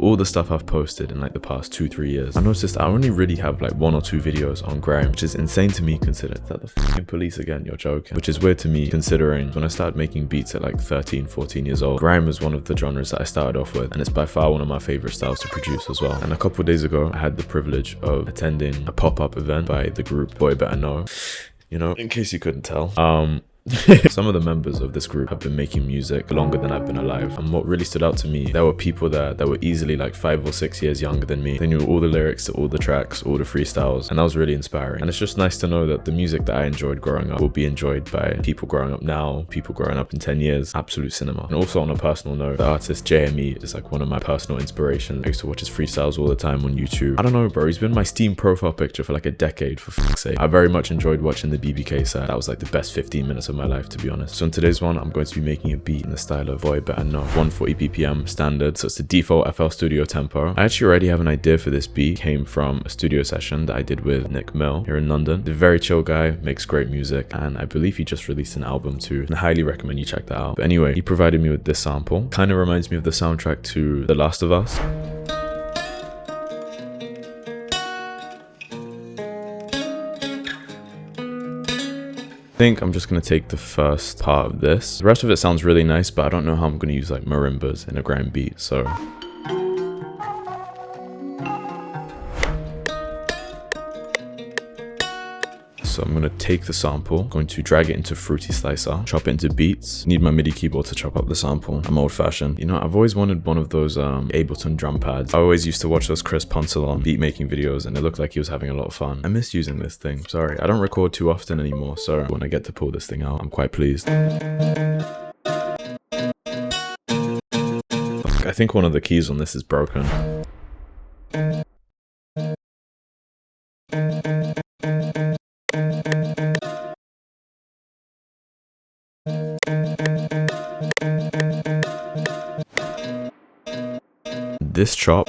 all the stuff I've posted in like the past 2-3 years, I noticed I only really have like 1 or 2 videos on Grime, which is insane to me considering. Is that the fucking police again? You're joking. Which is weird to me considering when I started making beats at like 13-14 years old, Grime was one of the genres that I started off with, and it's by far one of my favorite styles to produce as well. And a couple of days ago, I had the privilege of attending a pop-up event by the group Boy Better Know. You know, in case you couldn't tell. Some of the members of this group have been making music longer than I've been alive, and what really stood out to me, there were people there that were easily like 5 or 6 years younger than me. They knew all the lyrics to all the tracks, all the freestyles, and that was really inspiring. And it's just nice to know that the music that I enjoyed growing up will be enjoyed by people growing up now, people growing up in 10 years. Absolute cinema. And also on a personal note, the artist JME is like one of my personal inspirations. I used to watch his freestyles all the time on YouTube. I don't know, bro, he's been my Steam profile picture for like a decade, for fuck's sake. I very much enjoyed watching the BBK side. That was like the best 15 minutes of my life, to be honest. So in today's one, I'm going to be making a beat in the style of Boy Better Know, 140 BPM standard, so it's the default FL Studio tempo. I actually already have an idea for this beat. It came from a studio session that I did with Nick Mill here in London. He's a very chill guy, makes great music, and I believe he just released an album too, and I highly recommend you check that out. But anyway, he provided me with this sample. Kind of reminds me of the soundtrack to The Last of Us. I think I'm just going to take the first part of this. The rest of it sounds really nice, but I don't know how I'm going to use like marimbas in a Grime beat, so... So I'm going to take the sample, going to drag it into Fruity Slicer, chop it into beats. Need my MIDI keyboard to chop up the sample. I'm old fashioned. You know, I've always wanted one of those Ableton drum pads. I always used to watch those Chris Poncelon beat making videos, and it looked like he was having a lot of fun. I miss using this thing. Sorry, I don't record too often anymore, so when I get to pull this thing out, I'm quite pleased. I think one of the keys on this is broken. This chop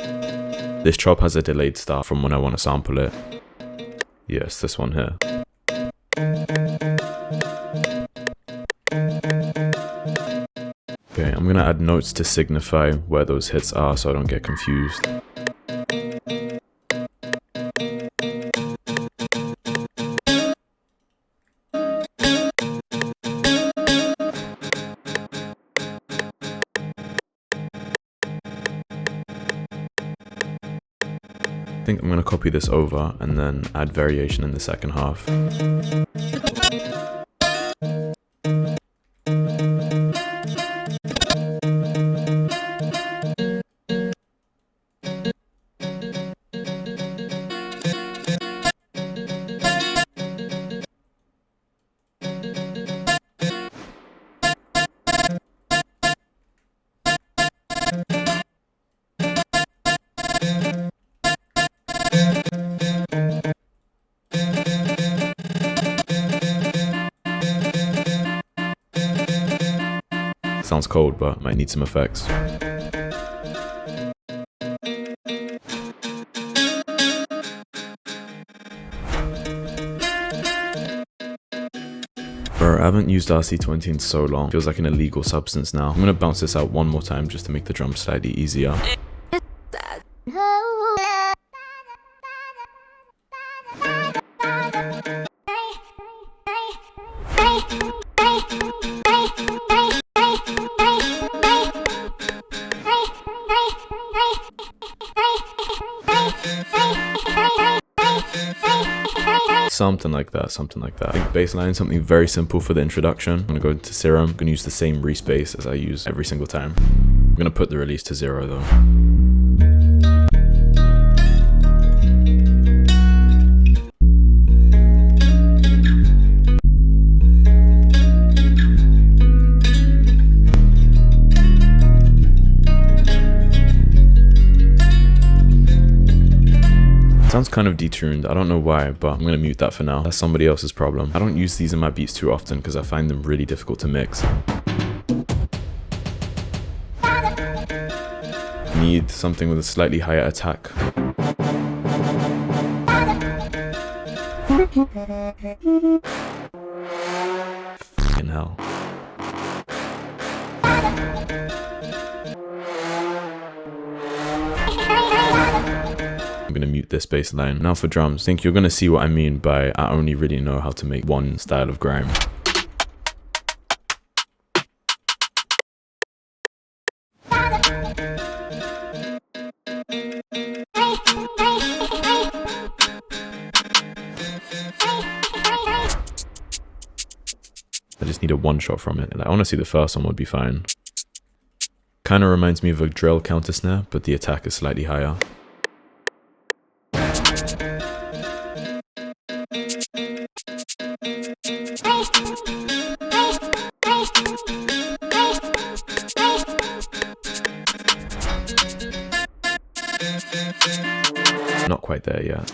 has a delayed start from when I want to sample it. Yes, this one here. Okay, I'm gonna add notes to signify where those hits are so I don't get confused. I think I'm going to copy this over and then add variation in the second half. Sounds cold, but might need some effects. Bro, I haven't used RC20 in so long. Feels like an illegal substance now. I'm gonna bounce this out one more time just to make the drums slightly easier. Something like that, something like that. I think bassline, something very simple for the introduction. I'm gonna go into Serum. I'm gonna use the same respace as I use every single time. I'm gonna put the release to 0 though. Sounds kind of detuned, I don't know why, but I'm gonna mute that for now. That's somebody else's problem. I don't use these in my beats too often because I find them really difficult to mix. Need something with a slightly higher attack. Fucking hell. I'm gonna mute this bass line. Now for drums, I think you're gonna see what I mean by I only really know how to make one style of grime. I just need a one shot from it. Like, honestly, the first one would be fine. Kind of reminds me of a drill counter snare, but the attack is slightly higher. Not quite there yet.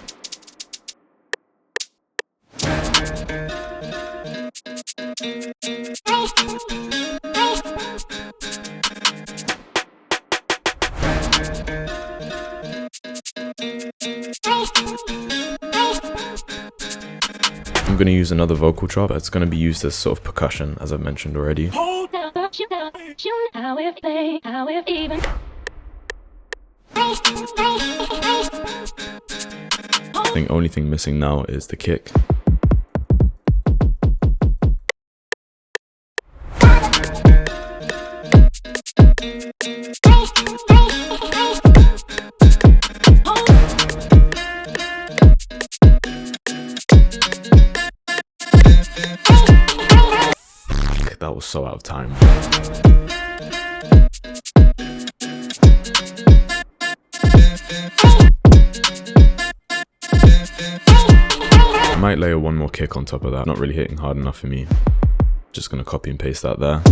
I'm going to use another vocal drop. It's going to be used as sort of percussion, as I've mentioned already. I think only thing missing now is the kick. That was so out of time. I might layer one more kick on top of that. Not really hitting hard enough for me. Just gonna copy and paste that there.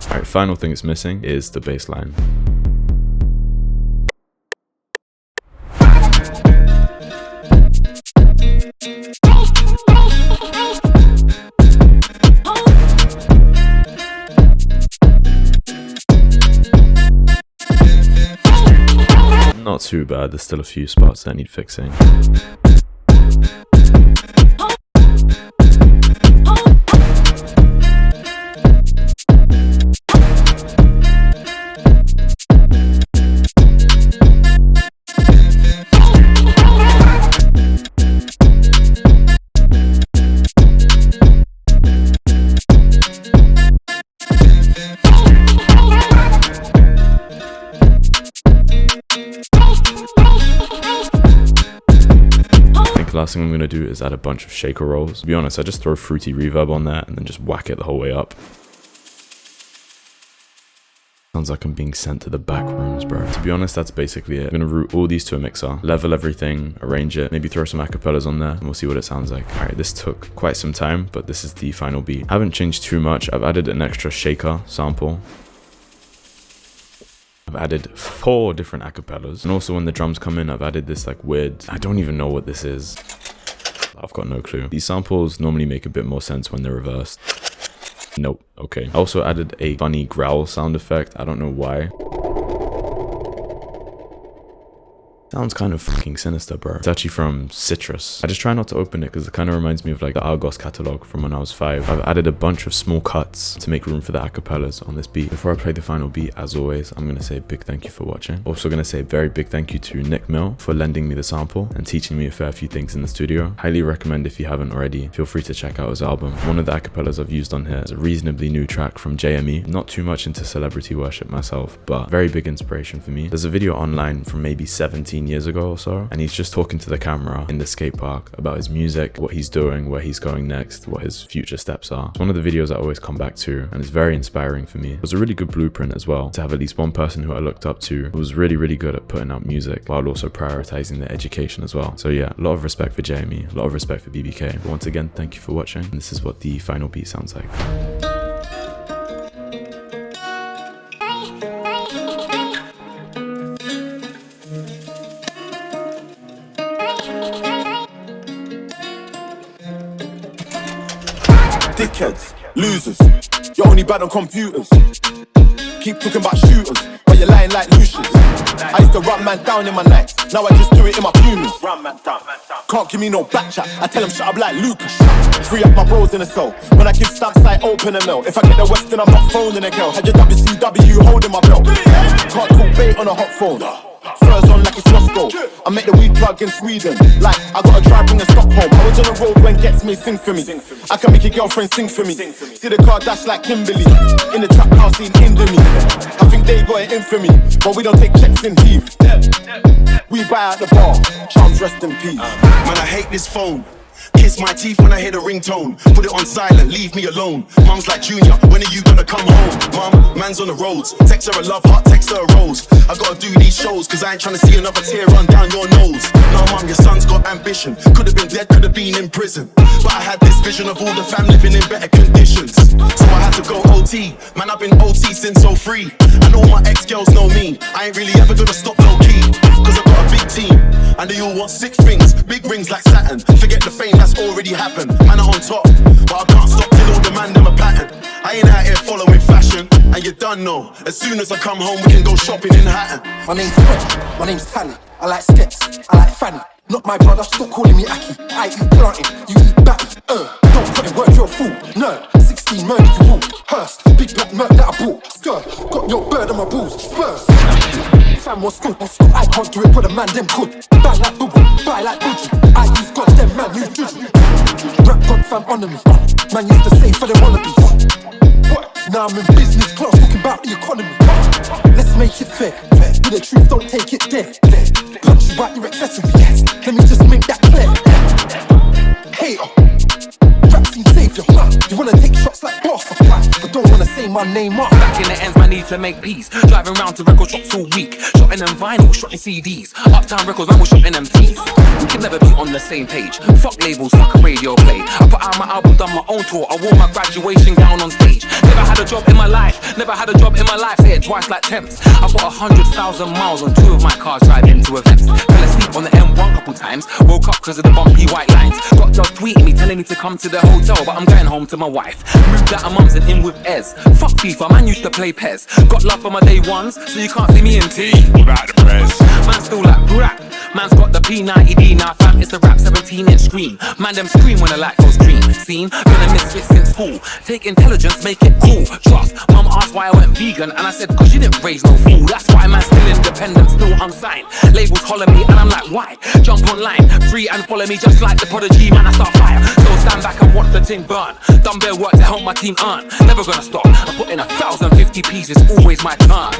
Alright, final thing it's missing is the bass line. Not too bad, there's still a few spots that need fixing. Last thing I'm going to do is add a bunch of shaker rolls. To be honest, I just throw fruity reverb on that and then just whack it the whole way up. Sounds like I'm being sent to the back rooms, bro. To be honest, that's basically it. I'm going to route all these to a mixer, level everything, arrange it, maybe throw some acapellas on there, and we'll see what it sounds like. Alright, this took quite some time, but this is the final beat. I haven't changed too much. I've added an extra shaker sample. I've added 4 different acapellas, and also when the drums come in, I've added this like weird, I don't even know what this is. I've got no clue. These samples normally make a bit more sense when they're reversed. Nope, okay. I also added a funny growl sound effect, I don't know why. Sounds kind of fucking sinister, bro. It's actually from Citrus. I just try not to open it because it kind of reminds me of like the Argos catalog from when I was 5. I've added a bunch of small cuts to make room for the acapellas on this beat. Before I play the final beat, as always, I'm going to say a big thank you for watching. Also going to say a very big thank you to Nick Mill for lending me the sample and teaching me a fair few things in the studio. Highly recommend if you haven't already. Feel free to check out his album. One of the acapellas I've used on here is a reasonably new track from JME. Not too much into celebrity worship myself, but very big inspiration for me. There's a video online from maybe 17 years ago or so, and he's just talking to the camera in the skate park about his music, what he's doing, where he's going next, what his future steps are. It's one of the videos I always come back to, and it's very inspiring for me. It was a really good blueprint as well, to have at least one person who I looked up to who was really good at putting out music while also prioritizing their education as well. So yeah, a lot of respect for JME, a lot of respect for BBK. But once again, thank you for watching, and this is what the final beat sounds like. Dickheads, losers, you're only bad on computers. Keep talking about shooters, but you're lying like Lucius. I used to run man down in my nights, now I just do it in my pumas. Can't give me no back chat, I tell them shut up like Lucas. Free up my bros in the cell, when I give stamps I open a mill. If I get the West then I'm not phoning a girl. Had your WCW holding my belt. Can't talk bait ain't on a hot phone. Furs on like it's Moscow. I make the weed plug in Sweden. Like I gotta try bring a Stockholm. I was on the road when Gets Me sing for me. I can make your girlfriend sing for me. See the car dash like Kimberly. In the trap house in Indomie. I think they got it in for me, but we don't take checks in Heath. We buy out the bar. Charms rest in peace. Man, I hate this phone. Kiss my teeth when I hear the ringtone. Put it on silent, leave me alone. Mum's like, Junior, when are you gonna come home? Mum, man's on the roads. Text her a love heart, text her a rose. I gotta do these shows, cause I ain't tryna see another tear run down your nose. No, Mum, your son's got ambition. Could've been dead, could've been in prison. But I had this vision of all the fam living in better conditions. So I had to go OT. Man, I've been OT since 03. And all my ex-girls know me. I ain't really ever gonna stop low key. Cause I got a big team. And they all want sick things. Big rings like Saturn. Forget the fame that's already happened. Man, I'm on top, but I can't stop till all the man them a pattern. I ain't out here following fashion, and you done know. As soon as I come home, we can go shopping in Hatton. My name's Fred, my name's Tally. I like skets, I like Fanny. Not my brother, stop calling me Aki. I eat planting, you eat batty. Don't put in work, you're a fool. Nerd, 16 murder you wall. Hearst, big black murk that I bought. Skirt, got your bird on my balls. Spurs. Fam was good, I can't do it, but a man them could. Bang like boo, buy like Buju. I use goddamn man, you juju. Rap god fam under me. Man used to say for them wannabes. Now I'm in business class talking about the economy. Let's make it fair. With the truth, don't take it there. Punch you out your accessory. Let me just make that clear. Hater, rap scene savior. You wanna take shots like boss, but don't wanna say my name up. Back in the ends, man, need to make peace. Driving round to record shops all week. Shotting them vinyl, shotting CDs. Uptown records, man, we're shotting them tees. We can never be on the same page. Fuck labels, fuck a radio play. I put out my album, done my own tour. I wore my graduation gown on stage. Never had a job in my life. Never had a job in my life. Say it twice like temps. I put 100,000 miles on 2 of my cars driving to events. Fell asleep on the M1 couple times. Woke up cause of the bumpy white lines. Got girls tweeting me, telling me to come to the hotel, but I'm going home to my wife. Moved out of mum's and in with Ez. Fuck FIFA, man used to play Pez. Got love for my day ones, so you can't see me in T without the press. Man still like brat. Man's got the P90D now, fam. It's a rap 17-inch screen. Man them scream when the light goes green. Seen, been a misfit since school. Take intelligence, make it cool. Trust. Mum asked why I went vegan, and I said, cause she didn't raise no fool. That's why man's still independent, still unsigned. Labels holler me, and I'm like, why? Jump online, free and follow me just like the prodigy. Man, I start fire. So stand back and watch the thing burn. Done bare work to help my team earn. Never gonna stop. I put in 1,050 pieces, always my turn.